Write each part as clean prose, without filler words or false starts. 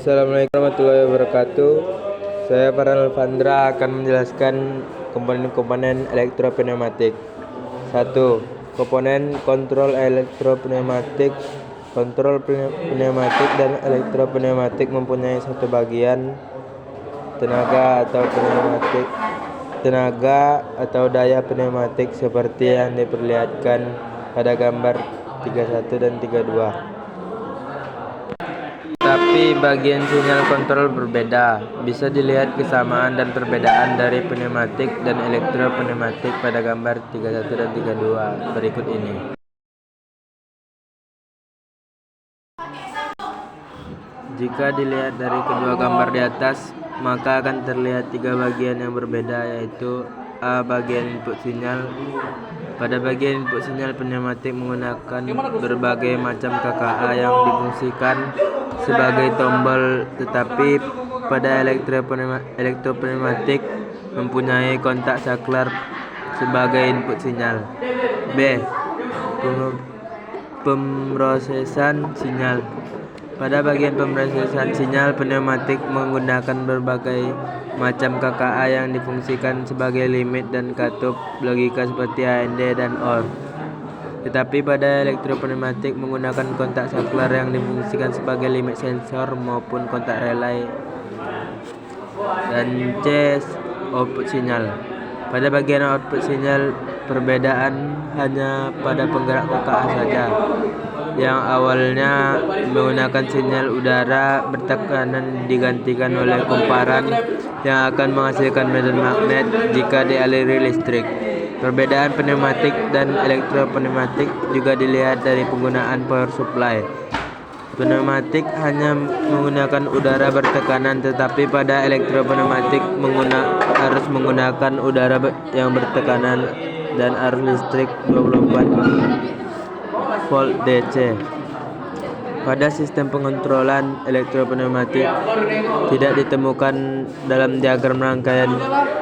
Assalamualaikum warahmatullahi wabarakatuh. Saya Farhan Alfandra akan menjelaskan komponen-komponen elektropneumatik. 1. Komponen kontrol elektropneumatik. Kontrol pneumatik dan elektropneumatik mempunyai satu bagian tenaga atau daya pneumatik seperti yang diperlihatkan pada gambar 31 dan 32. Tapi bagian sinyal kontrol berbeda. Bisa dilihat kesamaan dan perbedaan dari pneumatik dan elektropneumatik pada gambar 31 dan 32 berikut ini. Jika dilihat dari kedua gambar di atas, maka akan terlihat tiga bagian yang berbeda, yaitu A. Bagian input sinyal. Pada bagian input sinyal, pneumatik menggunakan berbagai macam KKA yang difungsikan sebagai tombol, tetapi pada elektropneumatik mempunyai kontak saklar sebagai input sinyal. B. Pemrosesan sinyal. Pada bagian pemrosesan sinyal, pneumatik menggunakan berbagai macam KKA yang difungsikan sebagai limit dan katup logika seperti AND dan OR. Tetapi pada elektropneumatik menggunakan kontak saklar yang difungsikan sebagai limit sensor maupun kontak relay. Dan C. Output sinyal. Pada bagian output sinyal, perbedaan hanya pada penggerak KKA saja, yang awalnya menggunakan sinyal udara bertekanan digantikan oleh kumparan yang akan menghasilkan medan magnet jika dialiri listrik. Perbedaan pneumatik dan elektropneumatik juga dilihat dari penggunaan power supply. Pneumatik hanya menggunakan udara bertekanan, tetapi pada elektropneumatik harus menggunakan udara yang bertekanan dan arus listrik 24 volt DC. Pada sistem pengontrolan elektropneumatik tidak ditemukan dalam diagram rangkaian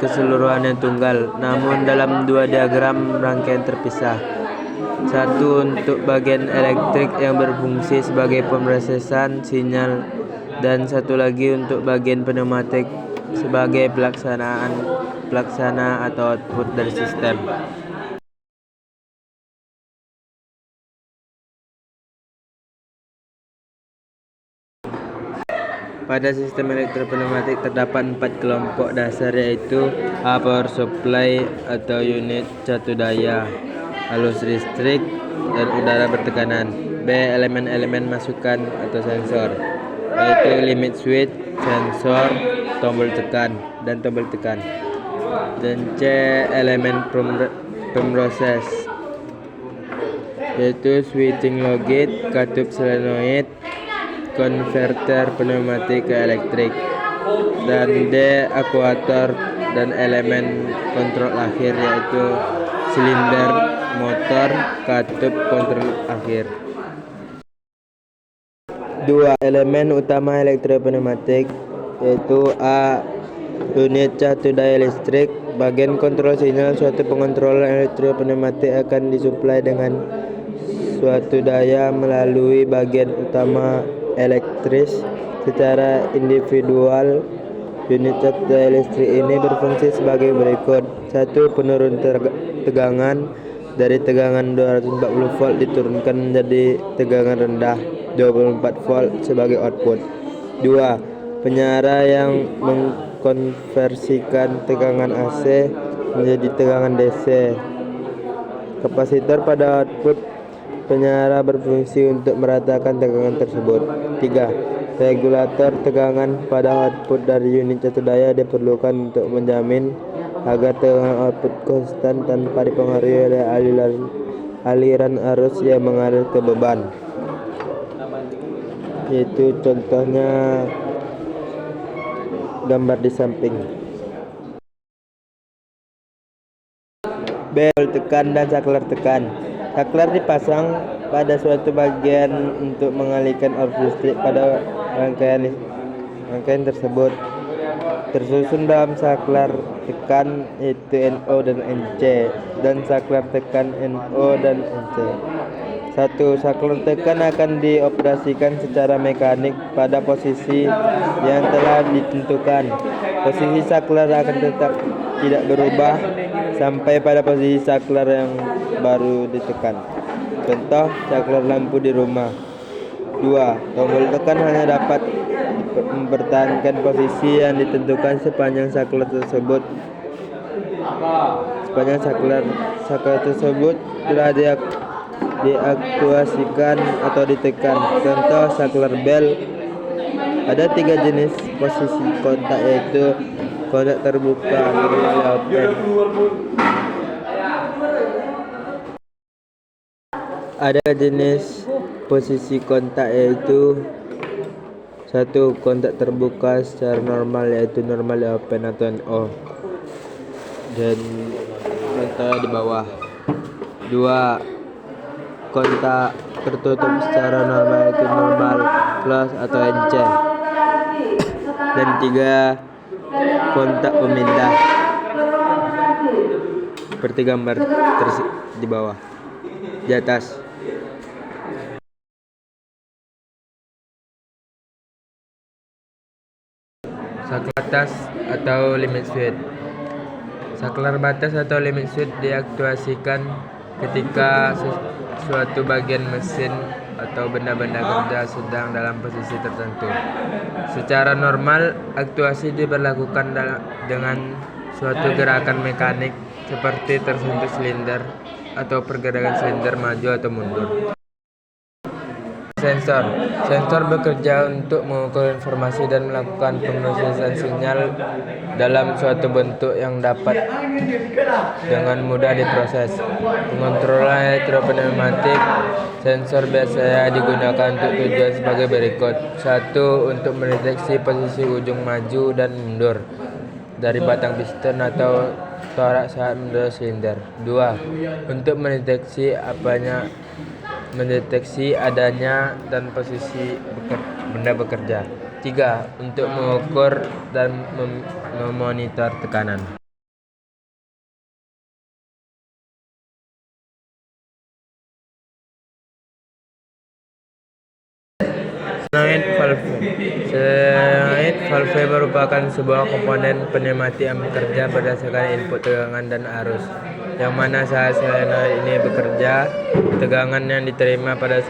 keseluruhan yang tunggal, namun dalam dua diagram rangkaian terpisah. Satu untuk bagian elektrik yang berfungsi sebagai pemrosesan sinyal, dan satu lagi untuk bagian pneumatik sebagai pelaksana atau output dari sistem. Pada sistem elektropneumatik terdapat 4 kelompok dasar, yaitu A. Power supply atau unit catu daya, arus listrik, dan udara bertekanan. B. Elemen-elemen masukan atau sensor, yaitu limit switch, sensor, tombol tekan, dan tombol tekan. Dan C. Elemen pemroses, yaitu switching logic, katup solenoid, konverter pneumatik ke elektrik. Dan D. Akuator dan elemen kontrol akhir, yaitu silinder, motor, katup kontrol akhir. 2. Elemen utama elektropneumatik, yaitu A. Unit catu daya listrik. Bagian kontrol sinyal suatu pengontrolan elektropneumatik akan disuplai dengan suatu daya melalui bagian utama elektris secara individual. Unit catu daya listrik ini berfungsi sebagai berikut. 1. Penurun tegangan dari tegangan 240 volt diturunkan menjadi tegangan rendah 24 volt sebagai output. 2. Penyara yang mengkonversikan tegangan AC menjadi tegangan DC. Kapasitor pada output penyara berfungsi untuk meratakan tegangan tersebut. 3. Regulator tegangan pada output dari unit catu daya diperlukan untuk menjamin agar tegangan output konstan tanpa dipengaruhi oleh aliran arus yang mengalir ke beban, yaitu contohnya gambar di samping. B. Tekan dan saklar tekan. Saklar dipasang pada suatu bagian untuk mengalihkan arus listrik pada rangkaian tersebut. Tersusun dalam saklar tekan, yaitu NO dan NC, dan saklar tekan NO dan NC. 1. Saklar tekan akan dioperasikan secara mekanik pada posisi yang telah ditentukan. Posisi saklar akan tetap tidak berubah sampai pada posisi saklar yang baru ditekan. Contoh, saklar lampu di rumah. 2. Tombol tekan hanya dapat mempertahankan posisi yang ditentukan sepanjang saklar tersebut telah diaktuasikan atau ditekan. Contoh, saklar bel. Ada 3 jenis posisi kontak, yaitu kontak terbuka, normal, open. Ada jenis posisi kontak yaitu 1. Kontak terbuka secara normal, yaitu normal, open atau NO, dan contohnya di bawah. 2. Kontak tertutup secara normal, yaitu normal, close atau NC. Dan 3. Kontak pemindah seperti gambar di bawah, di atas. Saklar batas atau limit switch. Saklar batas atau limit switch diaktuasikan ketika suatu bagian mesin atau benda-benda kerja sedang dalam posisi tertentu. Secara normal, aktuasi diberlakukan dengan suatu gerakan mekanik seperti tersentuh silinder atau pergerakan silinder maju atau mundur. Sensor bekerja untuk mengukur informasi dan melakukan pemrosesan sinyal dalam suatu bentuk yang dapat dengan mudah diproses. Pengontrolan elektropneumatik. Sensor biasanya digunakan untuk tujuan sebagai berikut. 1. Untuk mendeteksi posisi ujung maju dan mundur dari batang piston atau torak saat mendorong silinder. 2. Untuk mendeteksi adanya dan posisi benda bekerja. 3. Untuk mengukur dan memonitor tekanan. Solenoid valve merupakan sebuah komponen pneumatik yang bekerja berdasarkan input tegangan dan arus, yang mana saat solenoid ini bekerja, tegangan yang diterima pada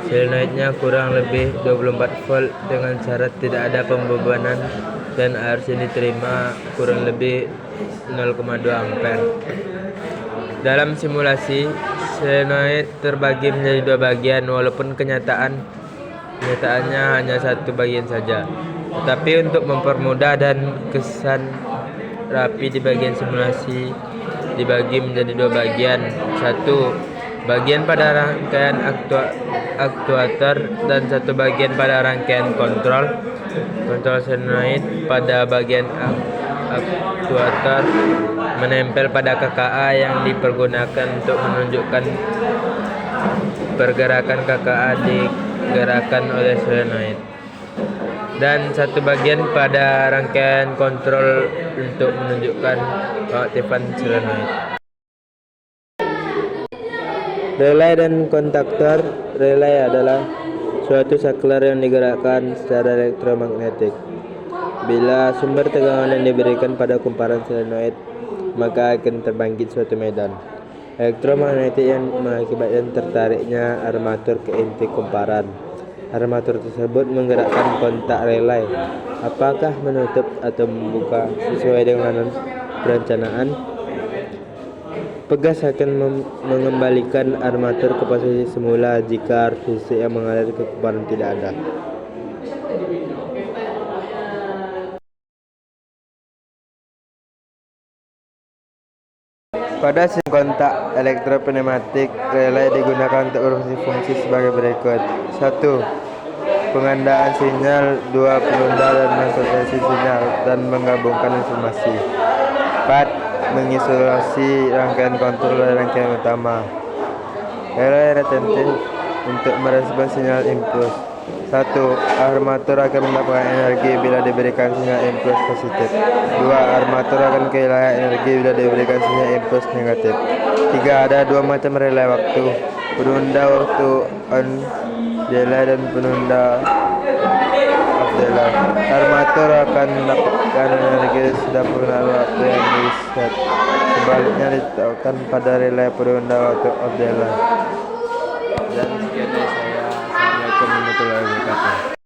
solenoidnya kurang lebih 24 volt dengan syarat tidak ada pembebanan, dan arus yang diterima kurang lebih 0,2 ampere. Dalam simulasi, solenoid terbagi menjadi 2 bagian, walaupun kenyataannya hanya 1 bagian saja. Tetapi untuk mempermudah dan kesan rapi, di bagian simulasi dibagi menjadi 2 bagian. 1 bagian pada rangkaian aktuator dan 1 bagian pada rangkaian kontrol solenoid. Pada bagian aktuator menempel pada KKA yang dipergunakan untuk menunjukkan pergerakan KKA digerakkan oleh solenoid, dan 1 bagian pada rangkaian kontrol untuk menunjukkan pengaktifan solenoid. Relay dan kontaktor. Relay adalah suatu saklar yang digerakkan secara elektromagnetik. Bila sumber tegangan yang diberikan pada kumparan solenoid, maka akan terbangkit suatu medan elektromagnetik yang mengakibatkan tertariknya armatur ke inti kumparan. Armatur tersebut menggerakkan kontak relay. Apakah menutup atau membuka sesuai dengan perencanaan? Pegas akan mengembalikan armatur ke posisi semula jika arus listrik yang mengalir ke kumparan tidak ada. Pada sistem kontak elektropneumatik, relay digunakan untuk berfungsi sebagai berikut. 1. Pengandaan sinyal. 2. Penunda dan mensortasi sinyal dan menggabungkan informasi. 4. Mengisolasi rangkaian kontrol dan rangkaian utama. Relay retentif untuk merespon sinyal impuls. 1. Armatur akan mendapatkan energi bila diberikan sinyal impuls positif. 2. Armatur akan kehilangan energi bila diberikan sinyal impuls negatif. Tiga, ada dua macam relay waktu, penunda waktu on delay dan penunda off delay. Armatur akan mendapatkan energi sudah penggunaan waktu yang di set. Sebaliknya ditetapkan pada relay penunda waktu off delay.